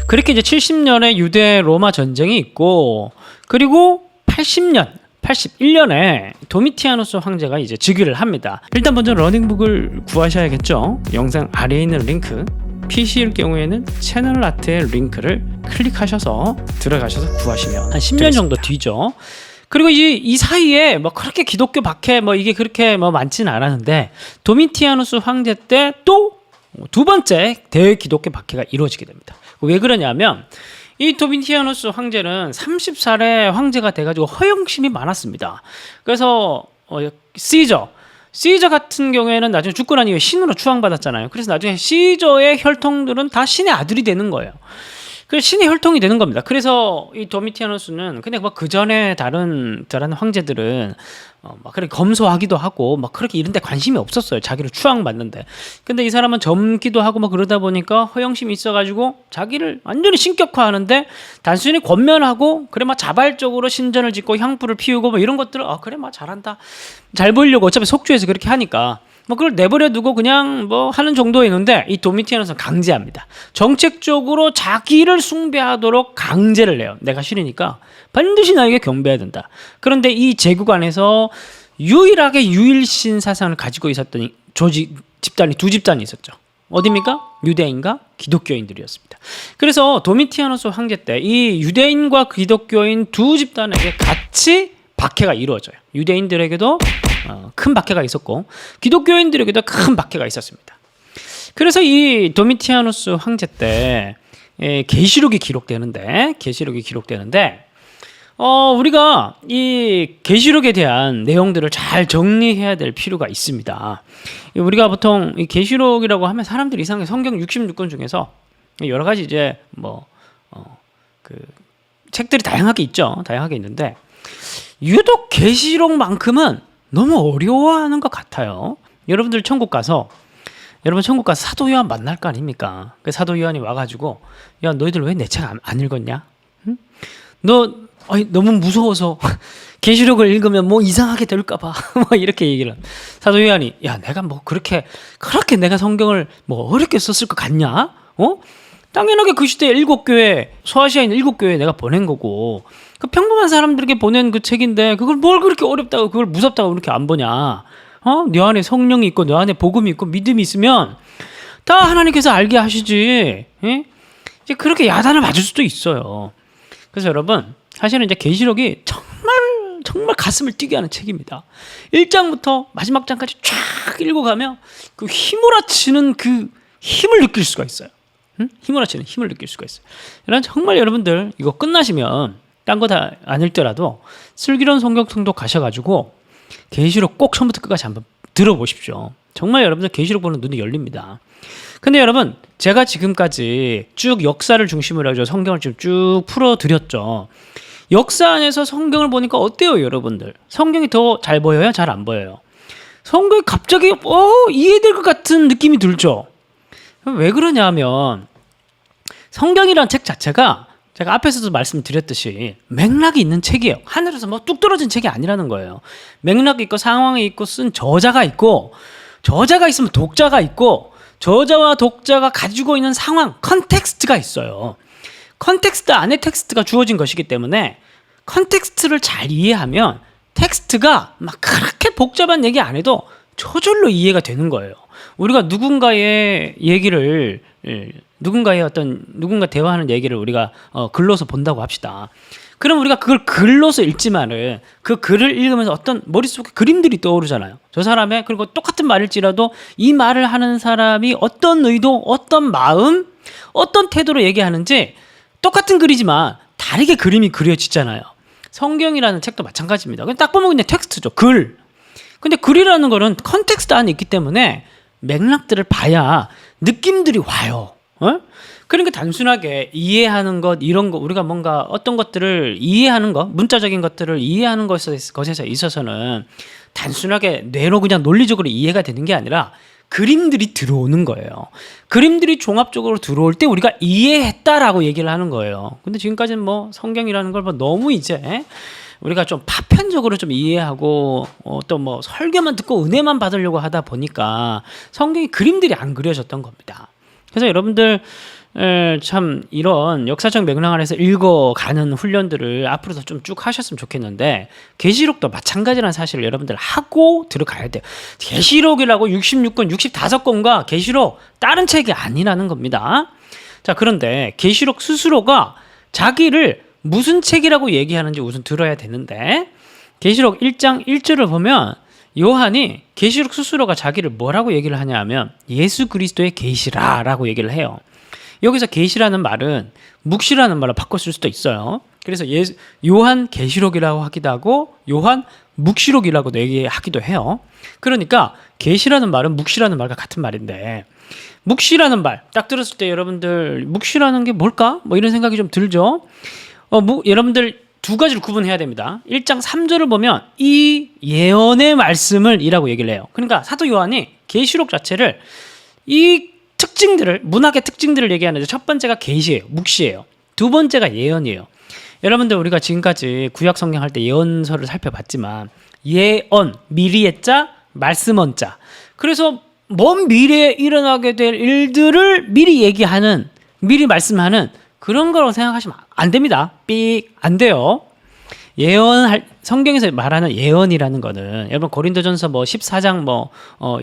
그렇게 이제 70년에 유대 로마 전쟁이 있고, 그리고 81년에 도미티아누스 황제가 이제 즉위를 합니다. 일단 먼저 러닝북을 구하셔야겠죠. 영상 아래에 있는 링크, PC일 경우에는 채널 아트의 링크를 클릭하셔서 들어가셔서 구하시면 한 10년 정도 뒤죠. 그리고 이 사이에 뭐 그렇게 기독교 박해 뭐 이게 그렇게 뭐 많지는 않았는데, 도미티아누스 황제 때 또 두 번째 대기독교 박해가 이루어지게 됩니다. 왜 그러냐면 이 도미티아누스 황제는 30살에 황제가 돼가지고 허영심이 많았습니다. 그래서 시저 같은 경우에는 나중에 죽고 난 이후에 신으로 추앙받았잖아요. 그래서 나중에 시저의 혈통들은 다 신의 아들이 되는 거예요. 그 신의 혈통이 되는 겁니다. 그래서 이 도미티아누스는 그냥 뭐 그 전에 다른 황제들은 막 그렇게 검소하기도 하고 막 그렇게 이런 데 관심이 없었어요. 자기를 추앙받는데. 근데 이 사람은 젊기도 하고 뭐 그러다 보니까 허영심이 있어가지고 자기를 완전히 신격화하는데, 단순히 권면하고 그래 막 자발적으로 신전을 짓고 향불을 피우고 뭐 이런 것들을 그래 막 잘한다, 잘 보이려고 어차피 속주에서 그렇게 하니까 뭐 그걸 내버려 두고 그냥 뭐 하는 정도였는데, 이 도미티아누스는 강제합니다. 정책적으로 자기를 숭배하도록 강제를 해요. 내가 싫으니까 반드시 나에게 경배해야 된다. 그런데 이 제국 안에서 유일하게 유일신 사상을 가지고 있었던 집단이 두 집단이 있었죠. 어디입니까? 유대인과 기독교인들이었습니다. 그래서 도미티아누스 황제 때 이 유대인과 기독교인 두 집단에게 같이 박해가 이루어져요. 유대인들에게도 큰 박해가 있었고 기독교인들에게도 큰 박해가 있었습니다. 그래서 이 도미티아누스 황제 때 계시록이 기록되는데 우리가 이 계시록에 대한 내용들을 잘 정리해야 될 필요가 있습니다. 우리가 보통 이 계시록이라고 하면 사람들이 이상하게 성경 66권 중에서 여러 가지 이제 그 책들이 다양하게 있죠. 다양하게 있는데 유독 계시록만큼은 너무 어려워하는 것 같아요. 여러분 천국 가서 사도 요한 만날 거 아닙니까? 그 사도 요한이 와가지고 야 너희들 왜 내 책 안 읽었냐? 응? 너무 무서워서 계시록을 읽으면 뭐 이상하게 될까봐 뭐 이렇게 얘기를. 사도 요한이 야 내가 뭐 그렇게 내가 성경을 뭐 어렵게 썼을 것 같냐? 당연하게 그 시대에 7교회, 소아시아에 있는 7교회에 내가 보낸 거고, 그 평범한 사람들에게 보낸 그 책인데 그걸 뭘 그렇게 어렵다고, 그걸 무섭다고 그렇게 안 보냐? 네 안에 성령이 있고 내 안에 복음이 있고 믿음이 있으면 다 하나님께서 알게 하시지. 이제 그렇게 야단을 맞을 수도 있어요. 그래서 여러분 사실은 이제 계시록이 정말 가슴을 뛰게 하는 책입니다. 1장부터 마지막 장까지 쫙 읽어가면 그 휘몰아치는 그 힘을 느낄 수가 있어요. 휘몰아치는 힘을 느낄 수가 있어요. 정말 여러분들 이거 끝나시면 딴 거 다 안 읽더라도 슬기로운 성경통독 가셔가지고 계시록 꼭 처음부터 끝까지 한번 들어보십시오. 정말 여러분들 계시록 보는 눈이 열립니다. 근데 여러분 제가 지금까지 쭉 역사를 중심으로 해서 성경을 지금 쭉 풀어드렸죠. 역사 안에서 성경을 보니까 어때요 여러분들? 성경이 더 잘 보여요? 잘 안 보여요? 성경이 갑자기 이해될 것 같은 느낌이 들죠? 왜 그러냐면 성경이라는 책 자체가 제가 앞에서도 말씀드렸듯이 맥락이 있는 책이에요. 하늘에서 뭐 뚝 떨어진 책이 아니라는 거예요. 맥락이 있고 상황이 있고 쓴 저자가 있고, 저자가 있으면 독자가 있고, 저자와 독자가 가지고 있는 상황, 컨텍스트가 있어요. 컨텍스트 안에 텍스트가 주어진 것이기 때문에 컨텍스트를 잘 이해하면 tekst가 막 그렇게 복잡한 얘기 안 해도 저절로 이해가 되는 거예요. 우리가 누군가의 얘기를, 누군가 대화하는 얘기를 우리가 글로서 본다고 합시다. 그럼 우리가 그걸 글로서 읽지만은 그 글을 읽으면서 어떤 머릿속에 그림들이 떠오르잖아요. 저 사람의, 그리고 똑같은 말일지라도 이 말을 하는 사람이 어떤 의도, 어떤 마음, 어떤 태도로 얘기하는지 똑같은 글이지만 다르게 그림이 그려지잖아요. 성경이라는 책도 마찬가지입니다. 딱 보면 그냥 텍스트죠. 글. 근데 글이라는 거는 컨텍스트 안에 있기 때문에 맥락들을 봐야 느낌들이 와요. 그러니까 단순하게 이해하는 것, 이런 거, 우리가 뭔가 어떤 것들을 이해하는 것, 문자적인 것들을 이해하는 것에 있어서는 단순하게 뇌로 그냥 논리적으로 이해가 되는 게 아니라 그림들이 들어오는 거예요. 그림들이 종합적으로 들어올 때 우리가 이해했다라고 얘기를 하는 거예요. 근데 지금까지는 뭐 성경이라는 걸 뭐 너무 이제 우리가 좀 파편적으로 좀 이해하고 또 뭐 설교만 듣고 은혜만 받으려고 하다 보니까 성경의 그림들이 안 그려졌던 겁니다. 그래서 여러분들 참 이런 역사적 맥락 안에서 읽어가는 훈련들을 앞으로도 좀 쭉 하셨으면 좋겠는데 계시록도 마찬가지라는 사실을 여러분들 하고 들어가야 돼요. 계시록이라고 66권, 65권과 계시록 다른 책이 아니라는 겁니다. 자, 그런데 계시록 스스로가 자기를 무슨 책이라고 얘기하는지 우선 들어야 되는데 계시록 1장 1절을 보면 요한이 계시록 스스로가 자기를 뭐라고 얘기를 하냐 하면 예수 그리스도의 계시라라고 얘기를 해요. 여기서 계시라는 말은 묵시라는 말로 바꿔 쓸 수도 있어요. 그래서 요한 계시록이라고 하기도 하고 요한 묵시록이라고도 얘기하기도 해요. 그러니까 계시라는 말은 묵시라는 말과 같은 말인데 묵시라는 말 딱 들었을 때 여러분들 묵시라는 게 뭘까? 뭐 이런 생각이 좀 들죠. 여러분들 두 가지를 구분해야 됩니다. 1장 3절을 보면 이 예언의 말씀을 이라고 얘기를 해요. 그러니까 사도 요한이 계시록 자체를 이 특징들을 문학의 특징들을 얘기하는데 첫 번째가 계시예요. 묵시예요. 두 번째가 예언이에요. 여러분들 우리가 지금까지 구약 성경 할 때 예언서를 살펴봤지만 예언, 미리의 자, 말씀언 자. 그래서 먼 미래에 일어나게 될 일들을 미리 얘기하는, 미리 말씀하는 그런 거라고 생각하시면 안 됩니다. 안 돼요. 성경에서 말하는 예언이라는 거는 여러분 고린도전서 14장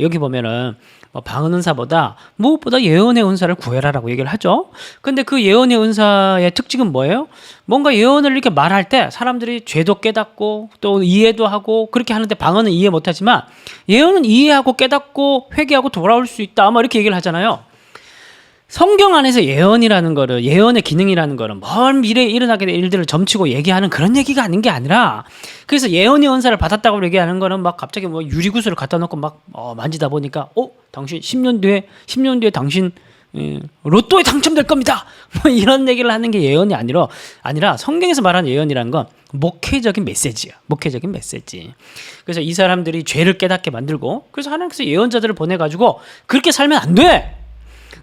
여기 보면은 방언 은사보다 무엇보다 예언의 은사를 구해라라고 얘기를 하죠. 근데 그 예언의 은사의 특징은 뭐예요? 뭔가 예언을 이렇게 말할 때 사람들이 죄도 깨닫고 또 이해도 하고 그렇게 하는데 방언은 이해 못하지만 예언은 이해하고 깨닫고 회개하고 돌아올 수 있다. 이렇게 얘기를 하잖아요. 성경 안에서 예언이라는 거를, 예언의 기능이라는 거는 먼 미래에 일어나게 될 일들을 점치고 얘기하는 그런 얘기가 아닌 게 아니라, 그래서 예언의 은사를 받았다고 얘기하는 거는 막 갑자기 유리구슬을 갖다 놓고 만지다 보니까 당신 10년 뒤에 당신 로또에 당첨될 겁니다. 이런 얘기를 하는 게 예언이 아니라 성경에서 말하는 예언이라는 건 목회적인 메시지야. 목회적인 메시지. 그래서 이 사람들이 죄를 깨닫게 만들고, 그래서 하나님께서 예언자들을 보내가지고 그렇게 살면 안 돼.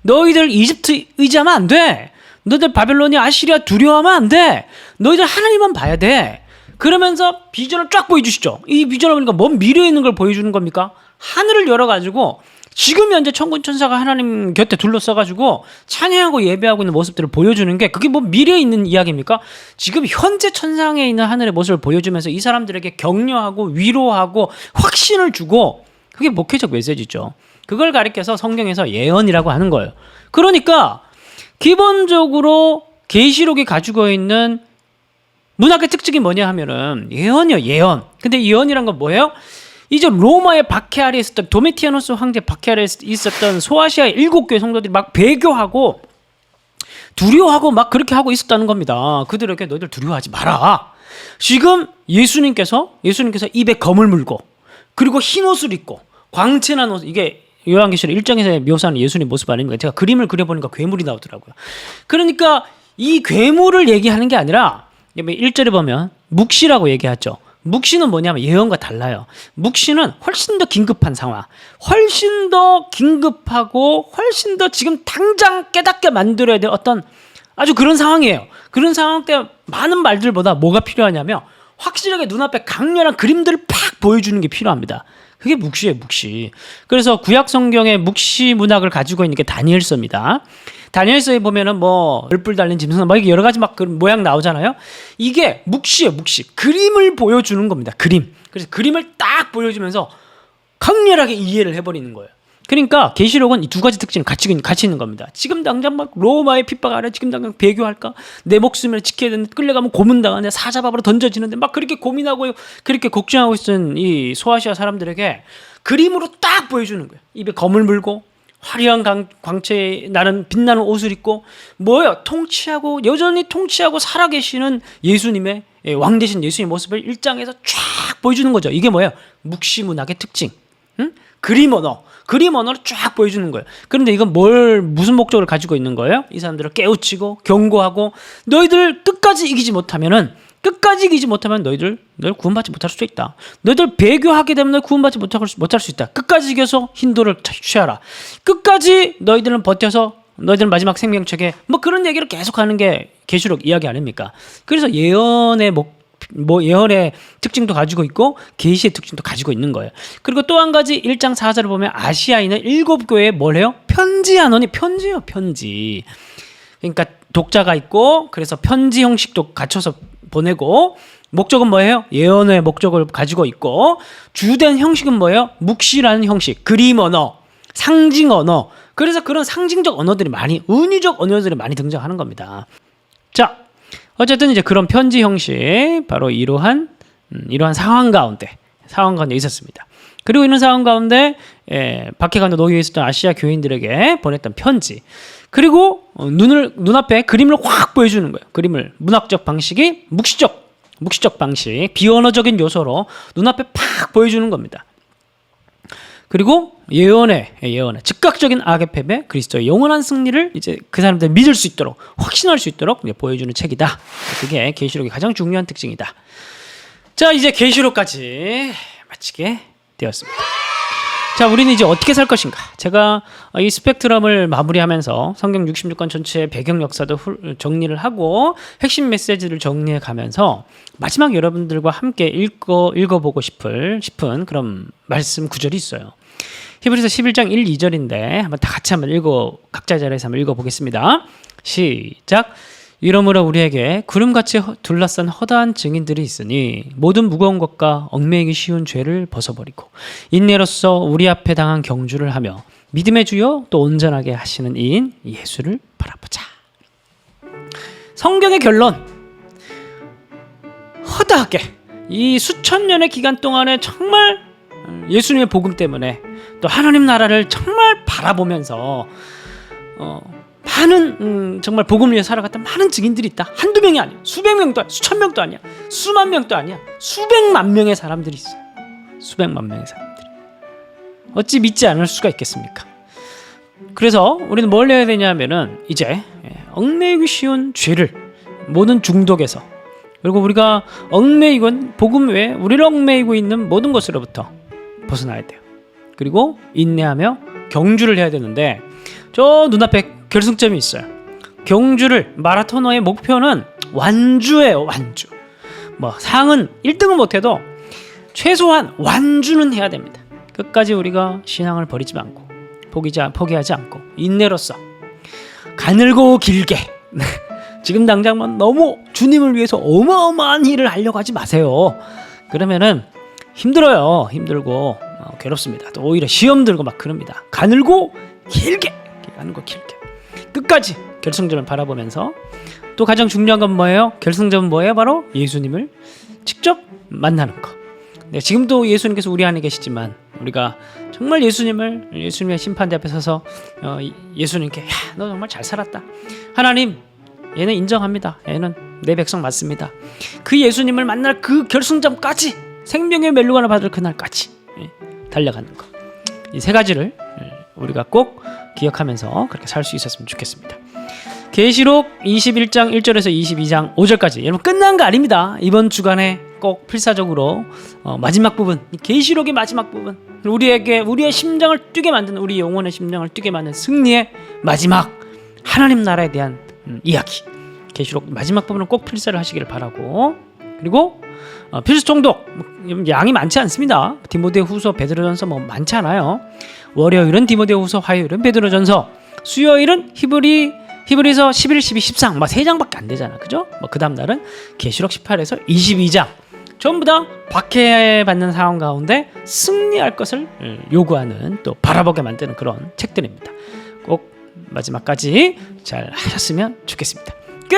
너희들 이집트 의지하면 안 돼. 너희들 바벨로니아 아시리아 두려워하면 안 돼. 너희들 하나님만 봐야 돼. 그러면서 비전을 쫙 보여주시죠. 이 비전을 보니까 먼 미래에 있는 걸 보여주는 겁니까? 하늘을 열어가지고 지금 현재 천군 천사가 하나님 곁에 둘러싸가지고 찬양하고 예배하고 있는 모습들을 보여주는 게 그게 미래에 있는 이야기입니까? 지금 현재 천상에 있는 하늘의 모습을 보여주면서 이 사람들에게 격려하고 위로하고 확신을 주고, 그게 목회적 메시지죠. 그걸 가리켜서 성경에서 예언이라고 하는 거예요. 그러니까 기본적으로 계시록이 가지고 있는 문학의 특징이 뭐냐 하면은 예언이요, 예언. 근데 예언이란 건 뭐예요? 이제 로마의 박해 아래에 있었던 도미티아누스 황제 박해 아래에 있었던 소아시아의 7교회 성도들이 막 배교하고 두려워하고 막 그렇게 하고 있었다는 겁니다. 그들에게 너희들 두려워하지 마라. 지금 예수님께서 입에 검을 물고 그리고 흰 옷을 입고 광채난 옷, 이게 요한계시록 1장에서 묘사하는 예수님 모습 아닙니까? 제가 그림을 그려보니까 괴물이 나오더라고요. 그러니까 이 괴물을 얘기하는 게 아니라 1절에 보면 묵시라고 얘기하죠. 묵시는 뭐냐면 예언과 달라요. 묵시는 훨씬 더 긴급한 상황, 훨씬 더 긴급하고 훨씬 더 지금 당장 깨닫게 만들어야 될 어떤 아주 그런 상황이에요. 그런 상황 때 많은 말들보다 뭐가 필요하냐면 확실하게 눈앞에 강렬한 그림들을 팍 보여주는 게 필요합니다. 그게 묵시예요, 묵시. 그래서 구약 성경의 묵시 문학을 가지고 있는 게 다니엘서입니다. 다니엘서에 보면은 얼뿔 달린 짐승 이게 여러 가지 그런 모양 나오잖아요. 이게 묵시예요, 묵시. 그림을 보여주는 겁니다. 그림. 그래서 그림을 딱 보여주면서 강렬하게 이해를 해버리는 거예요. 그러니까 계시록은 이 두 가지 특징을 같이 있는 겁니다. 지금 당장 로마의 핍박 아래 지금 당장 배교할까? 내 목숨을 지켜야 되는데 끌려가면 고문당하는데 사자밥으로 던져지는데 그렇게 고민하고 그렇게 걱정하고 있던 이 소아시아 사람들에게 그림으로 딱 보여주는 거예요. 입에 검을 물고 화려한 광채 나는 빛나는 옷을 입고 여전히 통치하고 살아계시는 예수님의 왕 되신 예수님의 모습을 1장에서 쫙 보여주는 거죠. 이게 뭐예요? 묵시 문학의 특징. 그림 언어를 쫙 보여주는 거예요. 그런데 이건 무슨 목적을 가지고 있는 거예요? 이 사람들을 깨우치고 경고하고 너희들 끝까지 이기지 못하면 너희들 구원받지 못할 수도 있다. 너희들 배교하게 되면 너희 구원받지 못할 수 있다. 끝까지 이겨서 흰도를 취하라. 끝까지 너희들은 버텨서 너희들은 마지막 생명책에 그런 얘기를 계속하는 게 계시록 이야기 아닙니까? 그래서 예언의 예언의 특징도 가지고 있고 계시의 특징도 가지고 있는 거예요. 그리고 또 한 가지 1장 4절을 보면 아시아에 있는 7교회에 뭘 해요? 편지하노니. 편지예요, 편지. 그러니까 독자가 있고 그래서 편지 형식도 갖춰서 보내고 목적은 뭐예요? 예언의 목적을 가지고 있고 주된 형식은 뭐예요? 묵시라는 형식, 그림 언어, 상징 언어. 그래서 그런 상징적 언어들이 많이 은유적 언어들이 많이 등장하는 겁니다. 자, 어쨌든 이제 그런 편지 형식 바로 이러한 상황 가운데 있었습니다. 그리고 이런 상황 가운데 박해관도 노예에 있었던 아시아 교인들에게 보냈던 편지. 그리고 눈앞에 그림을 확 보여주는 거예요. 그림을 문학적 방식이 묵시적 방식, 비언어적인 요소로 눈앞에 팍 보여주는 겁니다. 그리고 예언의 즉각적인 악의 패배, 그리스도의 영원한 승리를 이제 그 사람들 믿을 수 있도록 확신할 수 있도록 이제 보여주는 책이다. 그게 계시록의 가장 중요한 특징이다. 자, 이제 계시록까지 마치게 되었습니다. 자, 우리는 이제 어떻게 살 것인가? 제가 이 스펙트럼을 마무리하면서 성경 66권 전체의 배경 역사도 정리를 하고 핵심 메시지를 정리해 가면서 마지막 여러분들과 함께 읽어보고 싶은 그런 말씀 구절이 있어요. 히브리서 11장 1, 2절인데 한번 다 같이 한번 각자 자리에서 한번 읽어보겠습니다. 시작. 이러므로 우리에게 구름같이 둘러싼 허다한 증인들이 있으니 모든 무거운 것과 얽매이기 쉬운 죄를 벗어버리고 인내로서 우리 앞에 당한 경주를 하며 믿음의 주요 또 온전하게 하시는 이인 예수를 바라보자. 성경의 결론, 허다하게 이 수천 년의 기간 동안에 정말 예수님의 복음 때문에 또 하나님 나라를 정말 바라보면서 많은 정말 복음을 위해 살아갔던 많은 증인들이 있다. 한두 명이 아니야. 수백 명도 아니야. 수천 명도 아니야. 수만 명도 아니야. 수백만 명의 사람들이 있어요. 수백만 명의 사람들이. 어찌 믿지 않을 수가 있겠습니까? 그래서 우리는 뭘 해야 되냐면은 이제 얽매이기 쉬운 죄를 모든 중독에서 그리고 우리가 얽매이건 복음 외에 우리를 얽매이고 있는 모든 것으로부터 벗어나야 돼요. 그리고 인내하며 경주를 해야 되는데 저 눈앞에 결승점이 있어요. 경주를 마라토너의 목표는 완주예요. 완주. 뭐 상은 1등은 못해도 최소한 완주는 해야 됩니다. 끝까지 우리가 신앙을 버리지 않고 포기하지 않고 인내로써 가늘고 길게 지금 당장 너무 주님을 위해서 어마어마한 일을 하려고 하지 마세요. 그러면은 힘들어요. 힘들고 괴롭습니다. 또 오히려 시험 들고 막 그럽니다. 가늘고 길게 끝까지 결승점을 바라보면서 또 가장 중요한 건 뭐예요? 결승점은 뭐예요? 바로 예수님을 직접 만나는 거. 네, 지금도 예수님께서 우리 안에 계시지만 우리가 정말 예수님의 심판대 앞에 서서 예수님께 너 정말 잘 살았다. 하나님, 얘는 인정합니다. 얘는 내 백성 맞습니다. 그 예수님을 만날 그 결승점까지 생명의 멜로가를 받을 그날까지 달려가는 거. 이 세 가지를 우리가 꼭 기억하면서 그렇게 살 수 있었으면 좋겠습니다. 계시록 21장 1절에서 22장 5절까지 여러분 끝난 거 아닙니다. 이번 주간에 꼭 필사적으로 마지막 부분, 계시록의 마지막 부분, 우리의 심장을 뛰게 만드는, 우리 영혼의 심장을 뛰게 만드는 승리의 마지막 하나님 나라에 대한 이야기, 계시록 마지막 부분은 꼭 필사를 하시기를 바라고, 그리고 필수 통독 양이 많지 않습니다. 디모데후서, 베드로전서 많지 않아요. 월요일은 디모데후서, 화요일은 베드로전서, 수요일은 히브리서 11, 12, 13 3장밖에 안 되잖아. 그죠? 그 다음 날은 계시록 18에서 22장 전부 다 박해받는 상황 가운데 승리할 것을 요구하는, 또 바라보게 만드는 그런 책들입니다. 꼭 마지막까지 잘 하셨으면 좋겠습니다. 끝!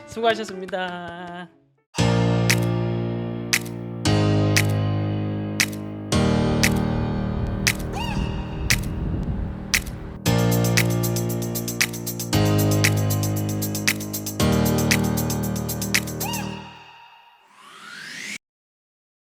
수고하셨습니다.